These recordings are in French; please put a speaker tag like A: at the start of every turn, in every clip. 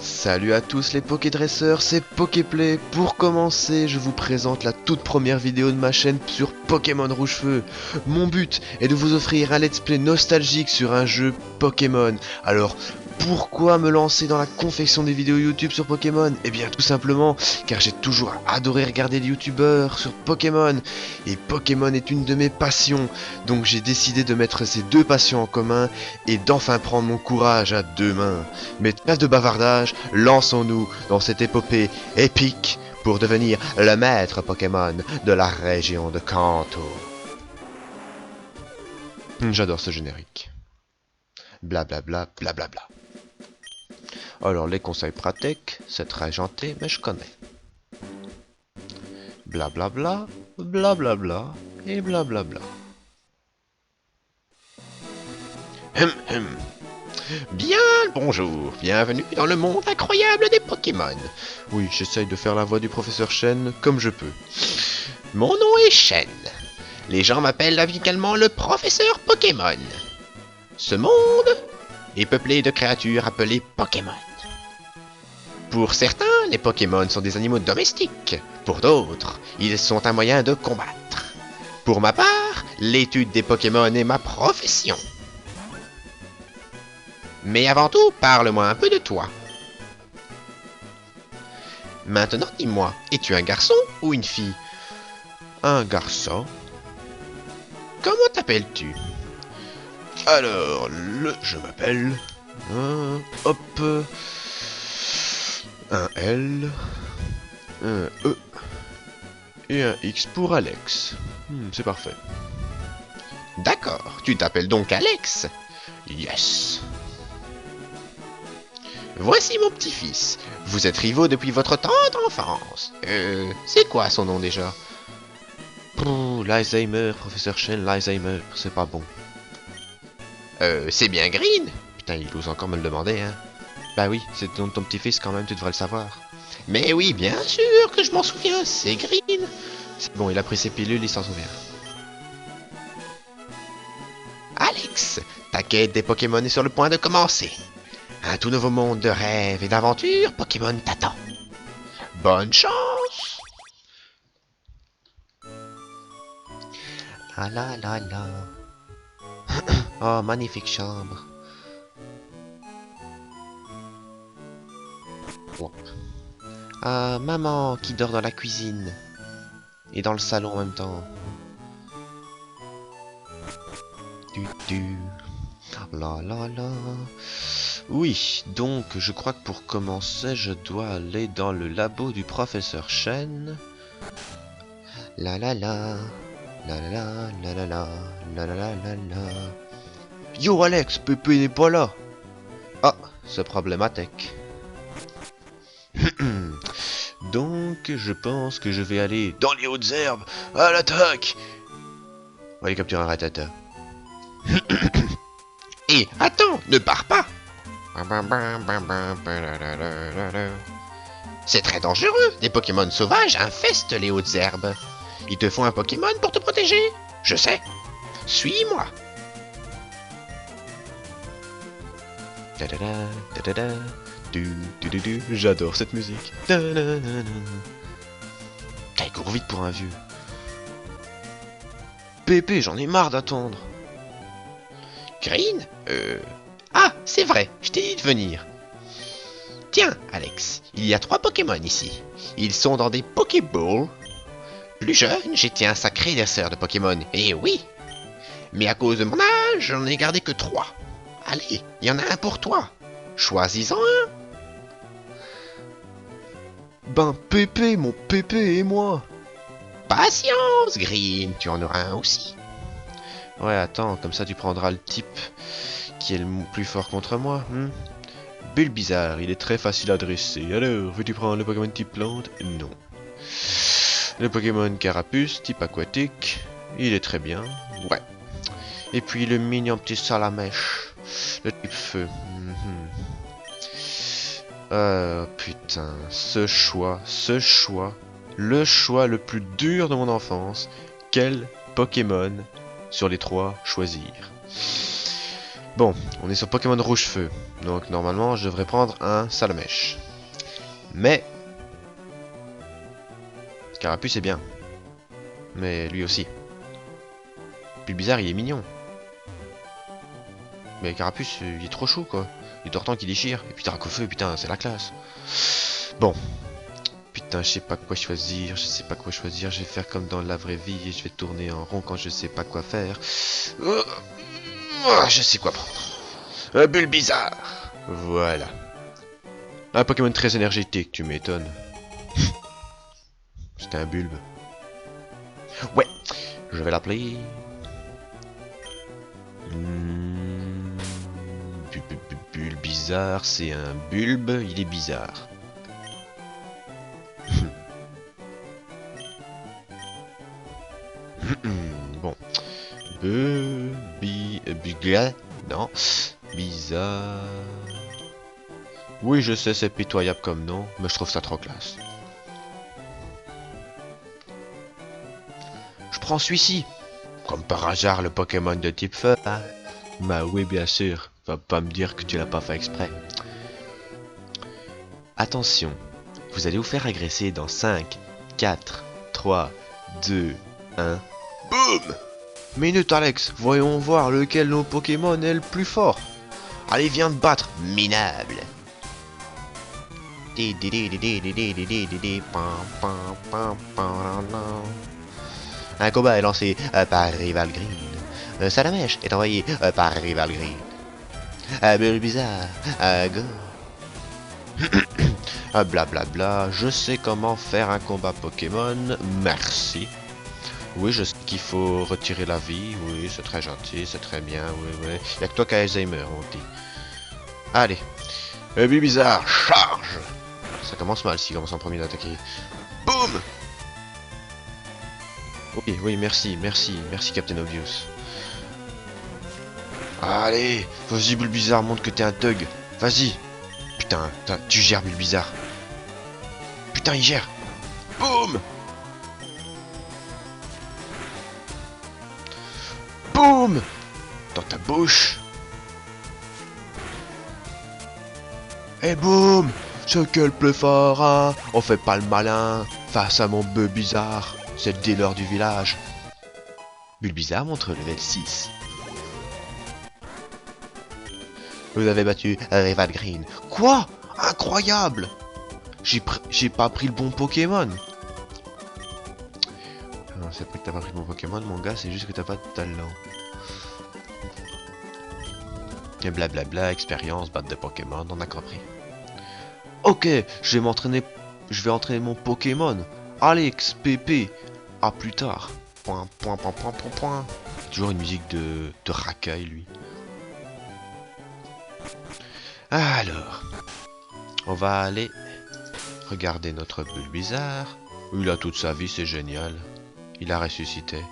A: Salut à tous les Pokédresseurs, c'est Poképlay. Pour commencer, je vous présente la toute première vidéo de ma chaîne sur Pokémon Rouge-Feu. Mon but est de vous offrir un let's play nostalgique sur un jeu Pokémon. Alors, pourquoi me lancer dans la confection des vidéos YouTube sur Pokémon? Eh bien tout simplement car j'ai toujours adoré regarder les youtubeurs sur Pokémon. Et Pokémon est une de mes passions. Donc j'ai décidé de mettre ces deux passions en commun et d'enfin prendre mon courage à deux mains. Mais trêve de bavardage, lançons-nous dans cette épopée épique pour devenir le maître Pokémon de la région de Kanto. J'adore ce générique. Blablabla, blablabla. Alors les conseils pratiques, c'est très gentil, mais je connais. Blablabla, blablabla et blablabla. Bien le bonjour, bienvenue dans le monde incroyable des Pokémon. Oui, j'essaye de faire la voix du professeur Chen comme je peux. Mon nom est Chen. Les gens m'appellent amicalement le professeur Pokémon. Ce monde est peuplé de créatures appelées Pokémon. Pour certains, les Pokémon sont des animaux domestiques. Pour d'autres, ils sont un moyen de combattre. Pour ma part, l'étude des Pokémon est ma profession. Mais avant tout, parle-moi un peu de toi. Maintenant, dis-moi, es-tu un garçon ou une fille? Un garçon. Comment t'appelles-tu? Alors, je m'appelle... hop... Un L... Un E... Et un X pour Alex. C'est parfait. D'accord, tu t'appelles donc Alex? Yes. Voici mon petit-fils. Vous êtes rivaux depuis votre tendre enfance. C'est quoi son nom déjà? L'Alzheimer, professeur Chen, l'Alzheimer, c'est pas bon. C'est bien Green? Putain, il ose encore me le demander, hein. Bah oui, c'est ton petit-fils quand même, tu devrais le savoir. Mais oui, bien sûr que je m'en souviens, c'est Green. C'est bon, il a pris ses pilules, il s'en souvient. Alex, ta quête des Pokémon est sur le point de commencer. Un tout nouveau monde de rêves et d'aventures, Pokémon t'attend. Bonne chance! Ah là là là. Oh, magnifique chambre. Ah, maman qui dort dans la cuisine. Et dans le salon en même temps. Du. La la la. Oui, donc je crois que pour commencer, je dois aller dans le labo du professeur Chen. La la la. La la la la la la la la la la la. Yo Alex, Pépé n'est pas là. Ah, c'est problématique. Donc je pense que je vais aller dans les hautes herbes. À l'attaque. On va aller capturer un ratata. Et attends, ne pars pas. C'est très dangereux. Des Pokémon sauvages infestent les hautes herbes. Il te faut un Pokémon pour te protéger. Je sais. Suis-moi. J'adore cette musique. Il court vite pour un vieux. Pépé, j'en ai marre d'attendre. Green? Ah, c'est vrai, je t'ai dit de venir. Tiens, Alex, il y a 3 Pokémon ici. Ils sont dans des Pokéballs. Plus jeune, j'étais un sacré dresseur de Pokémon, et oui. Mais à cause de mon âge, j'en ai gardé que 3. Allez, il y en a un pour toi. Choisis-en un. Ben, Pépé, mon Pépé et moi. Patience, Green, tu en auras un aussi. Ouais, attends, comme ça tu prendras le type qui est le plus fort contre moi. Bulbizarre, il est très facile à dresser. Alors, veux-tu prendre le Pokémon type plante? Non. Le Pokémon Carapuce, type aquatique, il est très bien. Ouais. Et puis le mignon petit Salamèche, le type feu. Putain, ce choix, le choix le plus dur de mon enfance. Quel Pokémon sur les 3 choisir? Bon, on est sur Pokémon Rouge-Feu. Donc normalement, je devrais prendre un Salamèche. Mais... Carapuce est bien. Mais lui aussi. Puis bizarre, il est mignon. Mais Carapuce, il est trop chaud quoi. Il est tortant qui déchire. Et puis Dracofeu, putain, c'est la classe. Bon. Putain, je sais pas quoi choisir. Je sais pas quoi choisir. Je vais faire comme dans la vraie vie et je vais tourner en rond quand je sais pas quoi faire. Je sais quoi prendre. Un Bulbizarre. Voilà. Un Pokémon très énergétique, tu m'étonnes. C'était un bulbe. Ouais, je vais l'appeler... Bulbizarre, c'est un bulbe, il est bizarre. Bon. Bugla... Non. Bizarre... Oui, je sais, c'est pitoyable comme nom, mais je trouve ça trop classe. Je prends celui-ci. Comme par hasard, le Pokémon de type feu, hein. Bah oui, bien sûr. Va pas me dire que tu l'as pas fait exprès. Attention, vous allez vous faire agresser dans 5, 4, 3, 2, 1... Boum! Minute Alex, voyons voir lequel de nos Pokémon est le plus fort. Allez, viens te battre, minable. Un combat est lancé par Rival Green. Salamèche est envoyé par Rival Green. Bulbizarre, go. Blablabla, je sais comment faire un combat Pokémon, merci. Oui, je sais qu'il faut retirer la vie, oui, c'est très gentil, c'est très bien, oui, oui. Y'a que toi qui as Alzheimer, on dit. Allez, Bulbizarre, charge. Ça commence mal s'il commence en premier d'attaquer. Boum. Oui, oui, merci, merci, merci Captain Obvious. Allez, vas-y Bulbizarre, montre que t'es un thug. Vas-y. Putain, tu gères Bulbizarre. Putain, il gère. Boum. Boum. Dans ta bouche. Et boum. C'est quel plus fort, hein. On fait pas le malin face à mon Bulbizarre. C'est le dealer du village. Bulbizarre montre level 6. Vous avez battu Rival Green. Quoi? Incroyable! J'ai pas pris le bon Pokémon. Non, c'est pas que t'as pas pris le bon Pokémon, mon gars, c'est juste que t'as pas de talent. Et blablabla, expérience, battre de Pokémon, on a compris. Ok, je vais entraîner mon Pokémon. Alex, Pépé. À plus tard. Point, point, point, point, point, point. Toujours une musique de racaille, lui. Alors, on va aller regarder notre Bulbizarre. Il a toute sa vie, c'est génial. Il a ressuscité.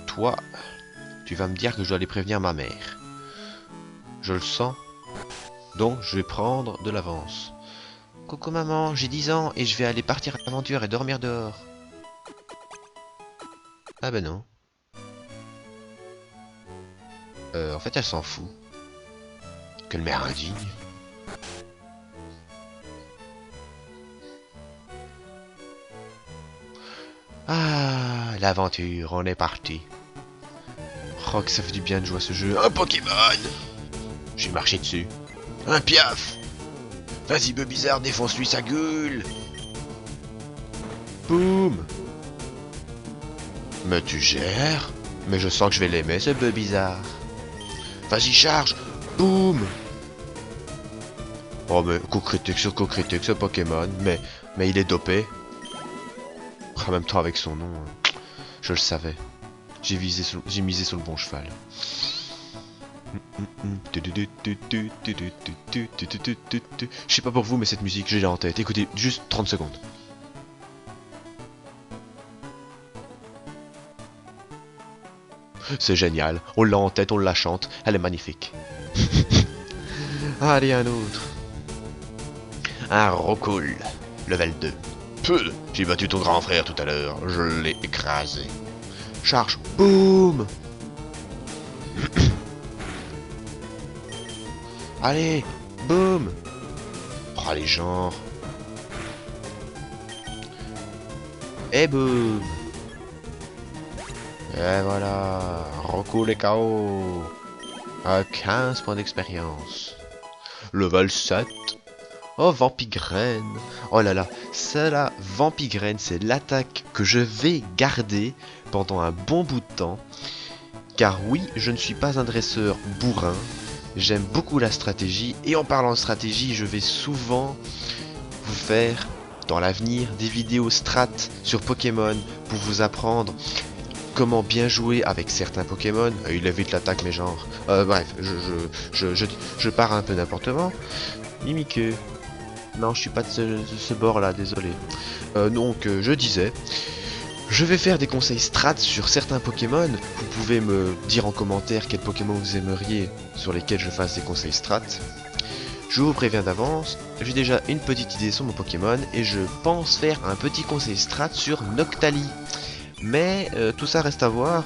A: Toi, tu vas me dire que je dois aller prévenir ma mère. Je le sens. Donc, je vais prendre de l'avance. Coucou maman, j'ai 10 ans et je vais aller partir à l'aventure et dormir dehors. Ah ben non. En fait, elle s'en fout. Quelle mère indigne. Ah, l'aventure, on est parti. Oh, que ça fait du bien de jouer à ce jeu. Un Pokémon! J'ai marché dessus. Un Piaf! Vas-y, Bulbizarre, défonce-lui sa gueule! Boum! Mais tu gères? Mais je sens que je vais l'aimer, ce Bulbizarre. Vas-y, charge! Boum! Oh, mais coup critique sur coup critique, ce Pokémon. Mais il est dopé. En même temps, avec son nom, je le savais. J'ai misé sur le bon cheval. Je sais pas pour vous, mais cette musique, j'ai en tête. Écoutez, juste 30 secondes. C'est génial. On l'a en tête, on la chante. Elle est magnifique. Allez, un autre. Un Rocool. Level 2. Peu. J'ai battu ton grand frère tout à l'heure. Je l'ai écrasé. Charge. Boum. Allez. Boum. Oh, les genres. Et boum. Et voilà. Recoule les KO. À 15 points d'expérience. Level 7. Oh, Vampigraine. Oh là là, ça là, Vampigraine, c'est l'attaque que je vais garder pendant un bon bout de temps. Car oui, je ne suis pas un dresseur bourrin. J'aime beaucoup la stratégie. Et en parlant de stratégie, je vais souvent vous faire, dans l'avenir, des vidéos strat sur Pokémon pour vous apprendre comment bien jouer avec certains Pokémon. Il évite l'attaque, mais genre... bref, je pars un peu n'importe comment. Mimikyu. Non, je suis pas de ce bord-là, désolé. Donc, je disais, je vais faire des conseils strats sur certains Pokémon. Vous pouvez me dire en commentaire quels Pokémon vous aimeriez sur lesquels je fasse des conseils strats. Je vous préviens d'avance, j'ai déjà une petite idée sur mon Pokémon et je pense faire un petit conseil strat sur Noctali. Mais tout ça reste à voir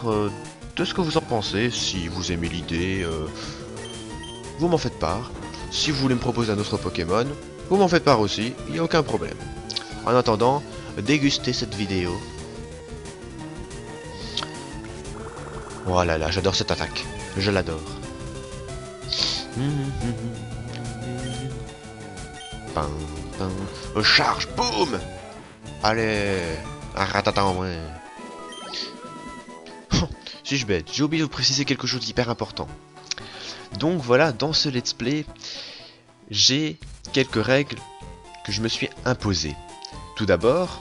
A: de ce que vous en pensez. Si vous aimez l'idée, vous m'en faites part. Si vous voulez me proposer un autre Pokémon, vous m'en faites part aussi, il n'y a aucun problème. En attendant, dégustez cette vidéo. Oh là là, j'adore cette attaque. Je l'adore. Charge, boum. Allez, un ratata en moins. Suis-je bête? J'ai oublié de vous préciser quelque chose d'hyper important. Donc voilà, dans ce let's play, j'ai quelques règles que je me suis imposées. Tout d'abord,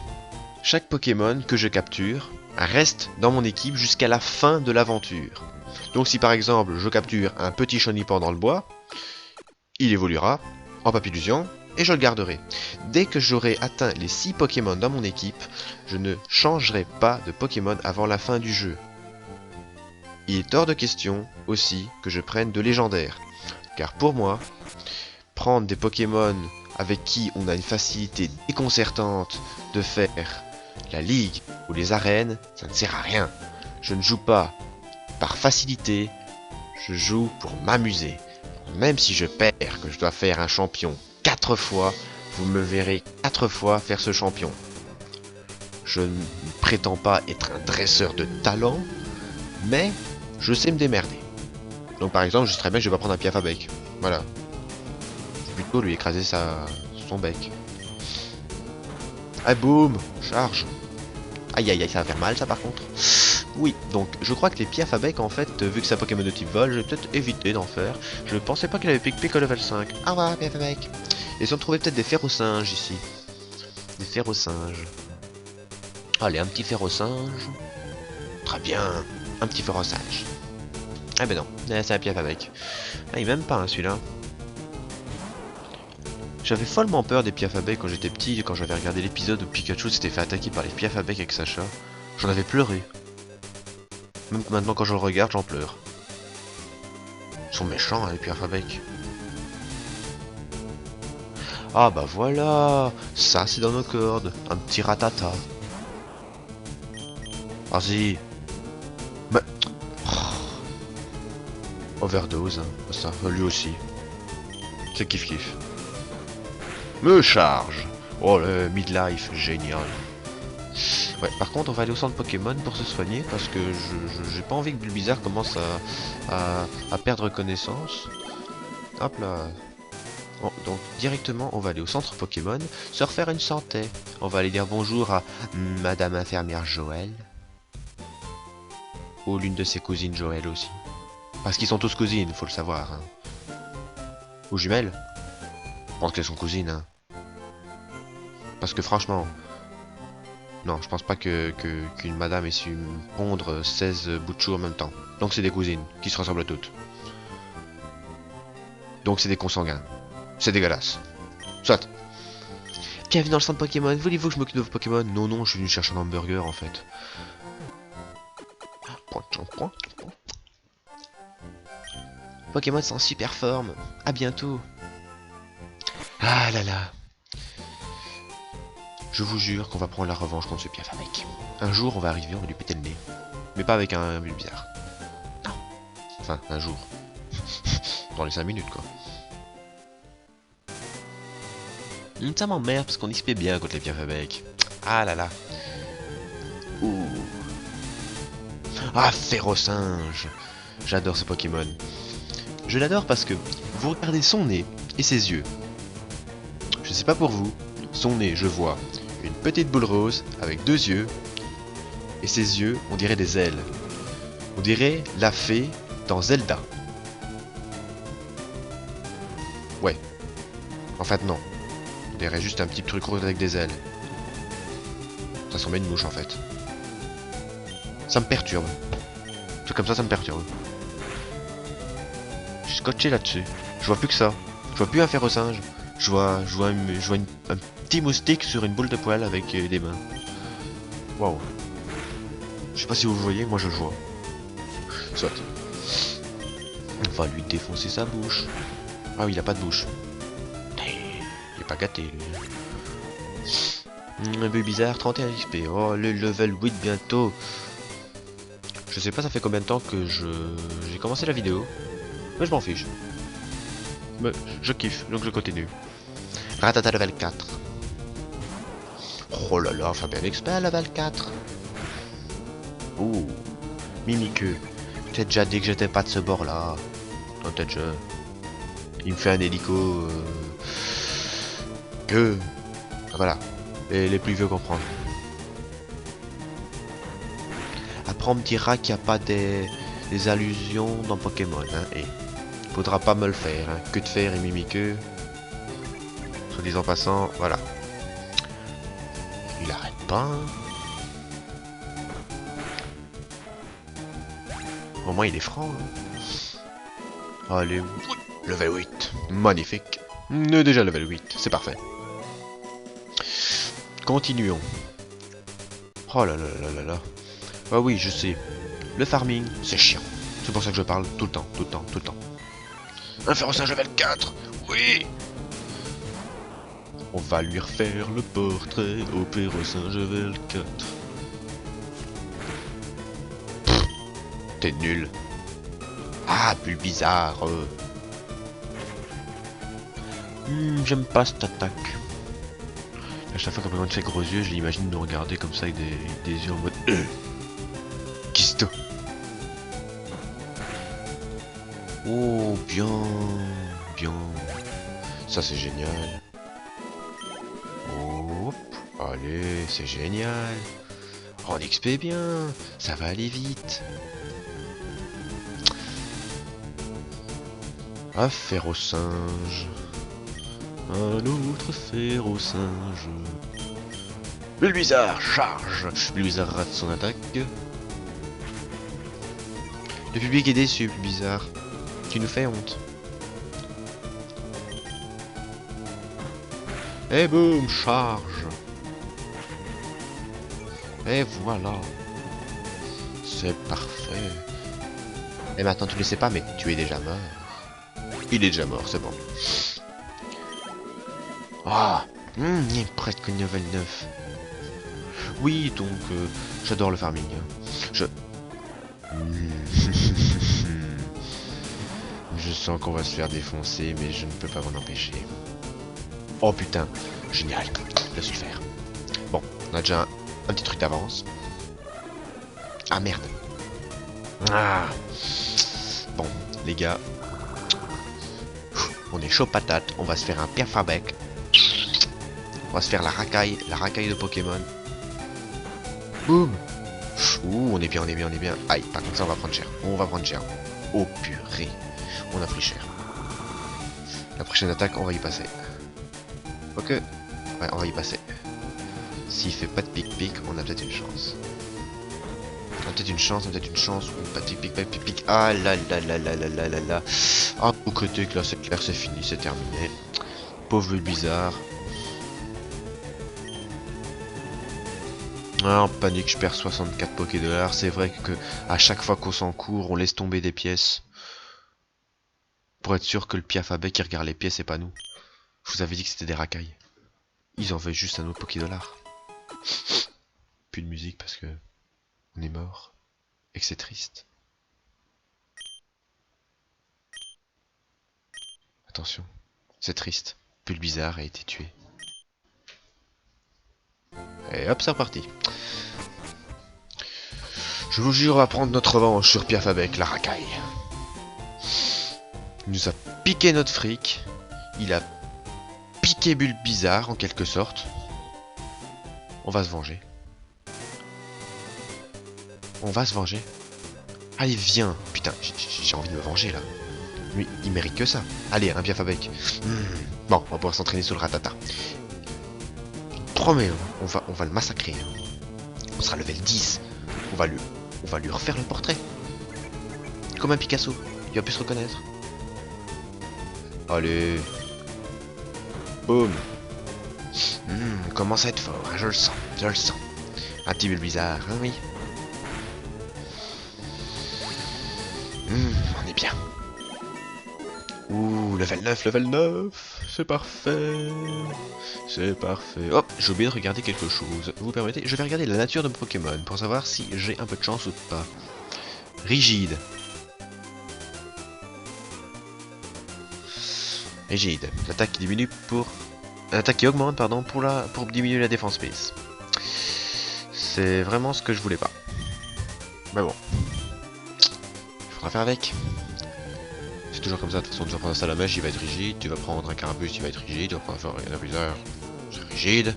A: chaque Pokémon que je capture reste dans mon équipe jusqu'à la fin de l'aventure. Donc si par exemple je capture un petit Chonipan dans le bois, il évoluera en Papillusion et je le garderai. Dès que j'aurai atteint les 6 Pokémon dans mon équipe, je ne changerai pas de Pokémon avant la fin du jeu. Il est hors de question aussi que je prenne de légendaires, car pour moi, prendre des Pokémon avec qui on a une facilité déconcertante de faire la ligue ou les arènes, ça ne sert à rien. Je ne joue pas par facilité, je joue pour m'amuser. Même si je perds, que je dois faire un champion 4 fois, vous me verrez 4 fois faire ce champion. Je ne prétends pas être un dresseur de talent, mais je sais me démerder. Donc par exemple, je sais très bien que je vais pas prendre un Piaf à bec. Voilà. Je vais plutôt lui écraser son bec. Ah boum, charge. Aïe aïe aïe, ça va faire mal ça par contre. Oui, donc je crois que les Piaf à bec en fait, vu que c'est un Pokémon de type vol, je vais peut-être éviter d'en faire. Je ne pensais pas qu'il avait pique au level 5. Au revoir Piaf à bec. Et si on trouvait peut-être des ferro-singes ici. Des ferro-singes. Allez, un petit ferro-singe. Très bien, un petit ferro-singe. Ah ben non, c'est un Piaf à bec. Ah, il m'aime pas hein, celui-là. J'avais follement peur des Piaf à bec quand j'étais petit, quand j'avais regardé l'épisode où Pikachu s'était fait attaquer par les Piaf à bec avec Sacha. J'en avais pleuré. Même que maintenant quand je le regarde, j'en pleure. Ils sont méchants hein, les Piaf à bec. Ah bah voilà, ça c'est dans nos cordes, un petit ratata. Vas-y. Mais... Overdose, hein. Ça, lui aussi. C'est kiff kiff. Me charge. Oh le midlife, génial. Ouais, par contre on va aller au centre Pokémon pour se soigner parce que j'ai pas envie que Bulbizarre commence à perdre connaissance. Hop là. Bon, donc directement on va aller au centre Pokémon, se refaire une santé. On va aller dire bonjour à Madame Infirmière Joël. Ou l'une de ses cousines Joël aussi. Parce qu'ils sont tous cousines, faut le savoir. Hein. Ou jumelles. Je pense qu'elles sont cousines. Hein. Parce que franchement... Non, je pense pas qu'une madame ait su pondre 16 bouts de chou en même temps. Donc c'est des cousines, qui se ressemblent toutes. Donc c'est des consanguins. C'est dégueulasse. Soit. Bienvenue dans le centre Pokémon, voulez-vous que je m'occupe de vos Pokémon? Non, non, je suis venu chercher un hamburger en fait. Pokémon sont en super forme. À bientôt. Ah là là. Je vous jure qu'on va prendre la revanche contre ce Piaf avec. Un jour, on va arriver, on va lui péter le nez. Mais pas avec un Bulbizarre. Non. Enfin, un jour. Dans les 5 minutes, quoi. Ça m'emmerde parce qu'on XP bien contre les Piafabec. Ah là là. Ouh. Ah, Férocinge. J'adore ce Pokémon. Je l'adore parce que vous regardez son nez et ses yeux. Je sais pas pour vous, son nez, je vois une petite boule rose avec 2 yeux. Et ses yeux, on dirait des ailes. On dirait la fée dans Zelda. Ouais. En fait, non. On dirait juste un petit truc rose avec des ailes. Ça ressemble à une mouche, en fait. Ça me perturbe. Tout comme ça me perturbe. Je suis scotché là-dessus. Je vois plus que ça. Je vois plus un Férocinge. Je vois un petit moustique sur une boule de poil avec des mains. Waouh. Je sais pas si vous voyez, moi je le vois. Soit. On va lui défoncer sa bouche. Ah oui, il a pas de bouche. Il est pas gâté, lui. Un peu bizarre, 31 XP. Oh, le level 8 bientôt. Je sais pas ça fait combien de temps que j'ai commencé la vidéo. Mais je m'en fiche. Mais je kiffe, donc je continue. Ratata level 4. Oh là là, Fabien expert level 4. Ouh. Mimiqueux. T'as déjà dit que j'étais pas de ce bord là. Non, t'as déjà. Il me fait un hélico. Que. Voilà. Et les plus vieux comprennent. Après on me dira qu'il n'y a pas des allusions dans Pokémon. Hein, et faudra pas me le faire. Hein. Que de faire et mimiqueux. Soit disant passant, voilà. Il arrête pas. Hein. Au moins il est franc. Hein. Allez, level 8. Magnifique. Déjà level 8, c'est parfait. Continuons. Oh là là là là là. Ah oui, je sais. Le farming, c'est chiant. C'est pour ça que je parle tout le temps, tout le temps, tout le temps. Un Férocinge level 4. Oui. On va lui refaire le portrait au Férocinge level 4. T'es nul. Ah, plus bizarre. J'aime pas cette attaque. À chaque fois qu'on me fait gros yeux, je l'imagine nous regarder comme ça avec des yeux en mode Kisto. Oh, bien, bien. Ça c'est génial. Hop, allez, c'est génial. Oh, on XP bien, ça va aller vite. Ah, Férocinge. Un autre Férocinge. Bulbizarre, charge. Bulbizarre rate son attaque. Le public est déçu, Bulbizarre. Tu nous fais honte. Et boum, charge. Et voilà. C'est parfait. Et maintenant tu ne le sais pas, mais tu es déjà mort. Il est déjà mort, c'est bon. Ah, il est presque level 9. Oui, donc j'adore le farming. Hein. Je sens qu'on va se faire défoncer, mais je ne peux pas m'en empêcher. Oh putain, génial, je su le faire. Bon, on a déjà un petit truc d'avance. Ah merde. Ah. Bon, les gars, on est chaud patate, on va se faire un Piafabec. On va se faire la racaille de Pokémon. Boum. Ouh, on est bien, on est bien, on est bien. Aïe, par contre ça on va prendre cher. On va prendre cher. Oh purée, on a pris cher. La prochaine attaque, on va y passer. Ok, ouais, on va y passer. S'il fait pas de pic-pic, on a peut-être une chance. On a peut-être une chance, on a peut-être une chance. Ou pas de pic-pic, pas de pic-pic. Ah là là là là là là là là. Ah, au côté que là c'est clair, c'est fini, c'est terminé. Pauvre bizarre. Ah, en panique, je perds 64 Poké-Dollars. C'est vrai que à chaque fois qu'on s'en court, on laisse tomber des pièces. Pour être sûr que le Piafabec qui regarde les pièces et pas nous. Je vous avais dit que c'était des racailles. Ils en veulent juste un autre Poké-Dollar. Plus de musique parce que on est mort. Et que c'est triste. Attention, c'est triste. Bulbizarre a été tué. Et hop, c'est reparti. Je vous jure, on va prendre notre revanche sur Piaf avec la racaille. Il nous a piqué notre fric. Il a piqué Bulbizarre en quelque sorte. On va se venger. On va se venger. Allez, viens. Putain, j'ai envie de me venger là. Lui, il mérite que ça. Allez, un Piaf avec. Bon, on va pouvoir s'entraîner sur le ratata. Promets, on va le massacrer. On sera level 10. On va lui refaire le portrait. Comme un Picasso. Il va plus se reconnaître. Allez. Boum. Commence à être fort, hein, je le sens. Un petit Bulbizarre, hein, oui. On est bien. Ouh, level 9. C'est parfait. Hop, j'ai oublié de regarder quelque chose. Vous permettez? Je vais regarder la nature de mon Pokémon pour savoir si j'ai un peu de chance ou pas. Rigide. L'attaque qui diminue pour... L'attaque qui augmente, pardon, pour diminuer la défense base. C'est vraiment ce que je voulais pas. Mais bon. Il faudra faire avec. C'est toujours comme ça, de toute façon, tu vas prendre un Salamèche, il va être rigide, tu vas prendre un Carapuce, il va être rigide, tu vas prendre un Abuseur, c'est rigide.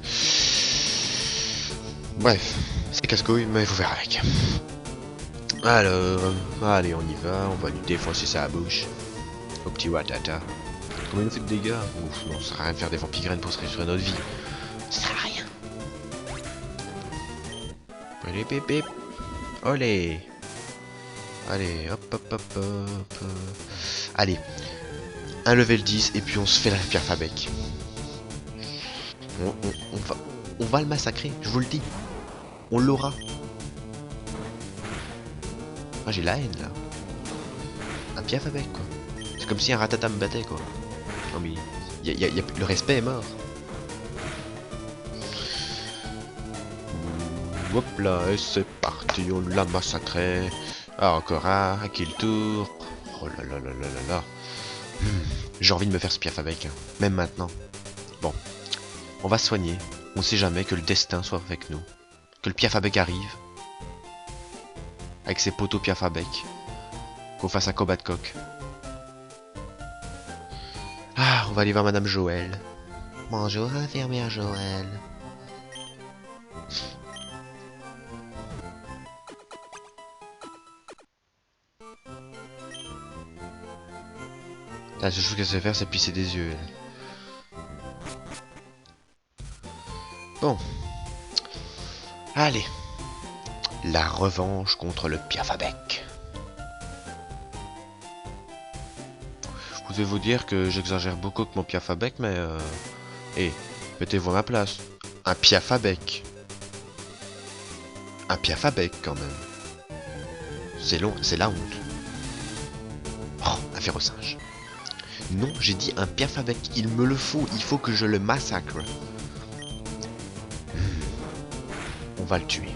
A: Bref, c'est casse-couille, mais il faut faire avec. Alors, allez, on y va, on va lui défoncer sa bouche. Au petit Watata. Combien il nous fait de dégâts? Ouf, non, ça sert à rien de faire des vampigraines pour se réussir notre vie. Ça sert à rien. Allez, bip bip. Olé. Allez, hop. Allez, un level 10 et puis on se fait la Piaf avec. On va le massacrer, je vous le dis. On l'aura. Ah, j'ai la haine là. Un Piaf avec quoi. C'est comme si un Ratata me battait quoi. Non mais le respect est mort. Hop là, et c'est parti, on l'a massacré. Ah, encore un, à qui le tour. Oh là là là là là là. J'ai envie de me faire ce Piaf avec, hein. Même maintenant. Bon, on va se soigner. On sait jamais que le destin soit avec nous. Que le Piaf avec arrive. Avec ses poteaux Piaf avec. Qu'on fasse un combat de coq. Ah, on va aller voir Madame Joël. Bonjour, infirmière Joël. La seule chose qu'elle sait faire, c'est pisser des yeux. Bon. Allez. La revanche contre le Piaf à bec. Je vais vous dire que j'exagère beaucoup avec mon Piaf à bec, mais mettez-vous à ma place. Un Piaf à bec. Un Piaf à bec, quand même. C'est long, c'est la honte. Oh, un férocinge. Non, j'ai dit un Piaf à bec. Il me le faut. Il faut que je le massacre. On va le tuer.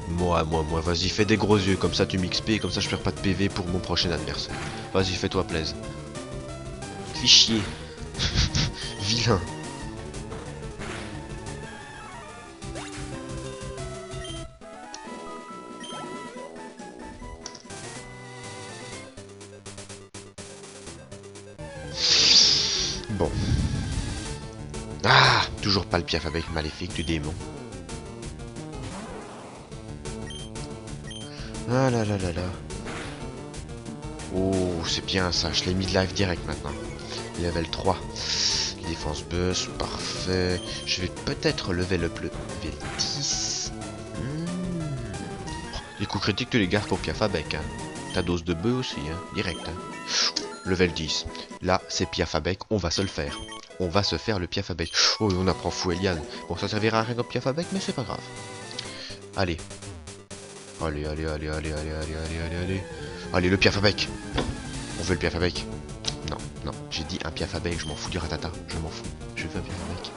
A: Moi, vas-y, fais des gros yeux, comme ça tu m'XP, comme ça je perds pas de PV pour mon prochain adversaire. Vas-y, fais-toi plaisir. Fais chier. Vilain. Bon. Ah, toujours pas le Piaf avec maléfique du démon. Ah là là là là. Oh, c'est bien ça, je l'ai mis de live direct maintenant. Level 3. Défense buzz, parfait. Je vais peut-être level up le level 10. Les coups critiques, tu les gardes pour Piaf avec. Hein. Ta dose de bœuf aussi, hein. Direct. Hein. Level 10. Là, c'est Piaf à bec, on va se le faire. On va se faire le Piaf à bec. Oh, on apprend Fouelian. Bon, ça servira à rien comme Piaf à bec, mais c'est pas grave. Allez. Allez. Allez, le Piaf à bec. On veut le Piaf à bec. Non, j'ai dit un Piaf à bec, je m'en fous du ratata. Je m'en fous. Je veux un Piaf à bec.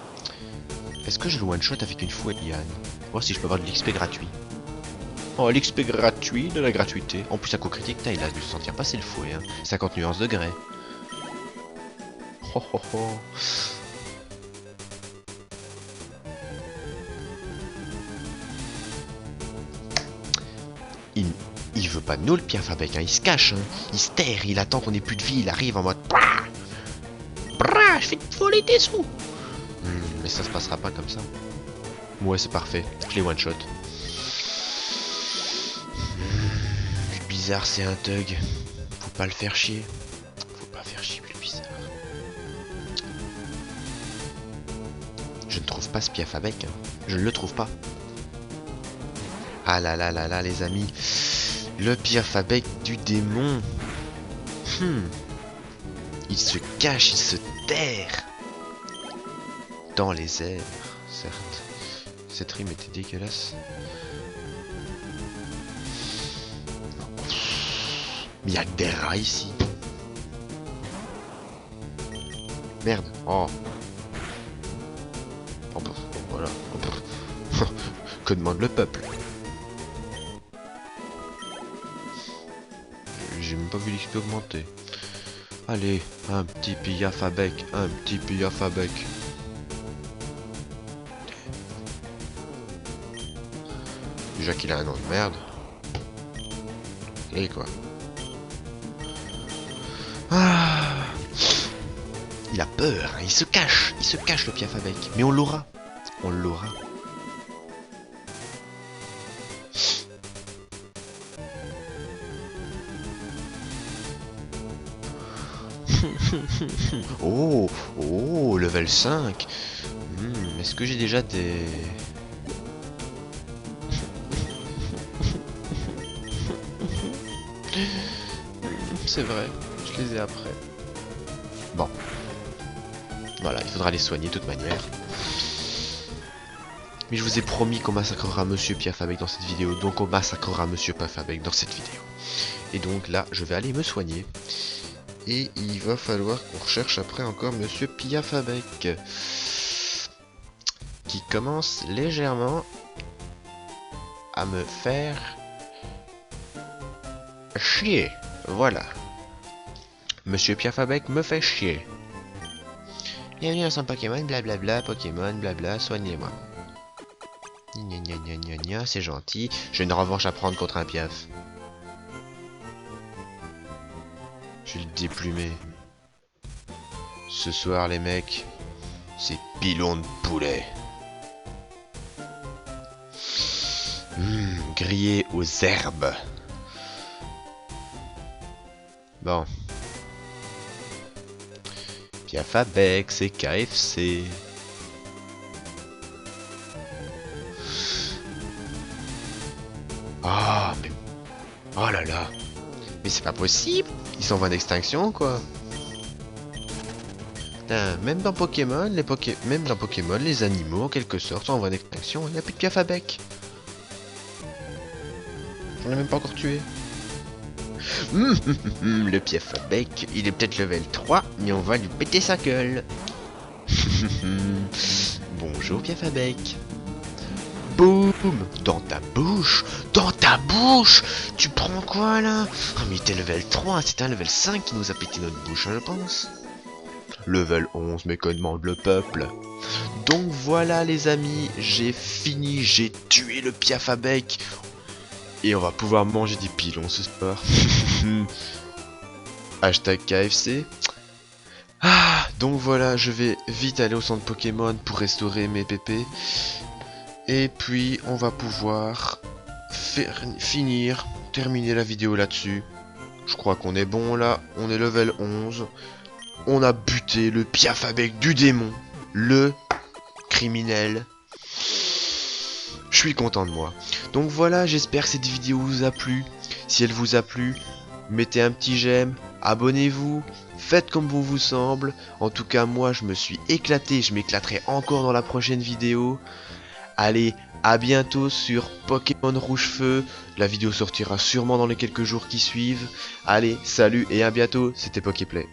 A: Est-ce que je le one-shot avec une Fouelian? Voir si je peux avoir de l'XP gratuit. Oh, l'XP gratuit, de la gratuité. En plus, à coup critique, il a dû se sentir passer le fouet. Hein. 50 nuances de grès. Oh, oh, oh. Il veut pas de nous le Piaf avec, hein. Il se cache, hein. Il se terre, il attend qu'on ait plus de vie, il arrive en mode brrr, brrr, je fais te voler tes sous. Mais ça se passera pas comme ça. Ouais, c'est parfait, je les one shot. Le bizarre, c'est un thug. Faut pas le faire chier. Faut pas faire chier le bizarre. Je ne trouve pas ce Piaf avec, hein. Je ne le trouve pas. Ah là là là là, les amis. Le Piaf avec du démon. Il se cache, il se terre. Dans les airs, certes. Cette rime était dégueulasse. Mais il y a que des rats ici. Merde. Oh. Oh bah, voilà. Que demande le peuple? J'ai même pas vu l'XP augmenter. Allez, un petit Piaf avec, un petit Piaf avec. Déjà qu'il a un nom de merde. Et quoi. Ah, il a peur, hein, il se cache le Piaf avec. Mais on l'aura. On l'aura. Oh, oh, level 5. Est-ce que j'ai déjà des... C'est vrai, je les ai après. Bon. Voilà, il faudra les soigner de toute manière. Mais je vous ai promis qu'on massacrera Monsieur Piaf avec dans cette vidéo. Donc on massacrera Monsieur Piaf avec dans cette vidéo. Et donc là, je vais aller me soigner. Et il va falloir qu'on recherche après encore Monsieur Piaf avec. Qui commence légèrement à me faire chier. Voilà. Monsieur Piaf avec me fait chier. Bienvenue dans son Pokémon, blablabla, Pokémon, blabla, soignez-moi. Gna gna gna gna gna, c'est gentil. J'ai une revanche à prendre contre un Piaf. Je vais le déplumer. Ce soir, les mecs, c'est pilon de poulet. Grillé aux herbes. Bon. Piaf avec, c'est KFC. Ah, mais... Oh là là. Mais c'est pas possible. Ils sont en voie d'extinction, quoi. Putain, même dans Pokémon, les animaux, en quelque sorte, sont en voie d'extinction. Il n'y a plus de Piaf à bec. On l'a même pas encore tué. Le Piaf à bec, il est peut-être level 3, mais on va lui péter sa gueule. Bonjour Piaf à bec. Boum! Dans ta bouche! Dans ta bouche! Tu prends quoi là? Oh mais t'es level 3, c'est un level 5 qui nous a pété notre bouche, hein, je pense. Level 11, mais que demande le peuple? Donc voilà les amis, j'ai fini, j'ai tué le Piaf à bec. Et on va pouvoir manger des pilons ce soir. Hashtag KFC. Ah, donc voilà, je vais vite aller au centre Pokémon pour restaurer mes pépés. Et puis on va pouvoir terminer la vidéo là-dessus. Je crois qu'on est bon là, on est level 11. On a buté le Piaf avec du démon, le criminel. Je suis content de moi. Donc voilà, j'espère que cette vidéo vous a plu. Si elle vous a plu, mettez un petit j'aime, abonnez-vous, faites comme bon vous semble. En tout cas, moi je me suis éclaté, je m'éclaterai encore dans la prochaine vidéo. Allez, à bientôt sur Pokémon Rouge Feu. La vidéo sortira sûrement dans les quelques jours qui suivent. Allez, salut et à bientôt, c'était Poképlay.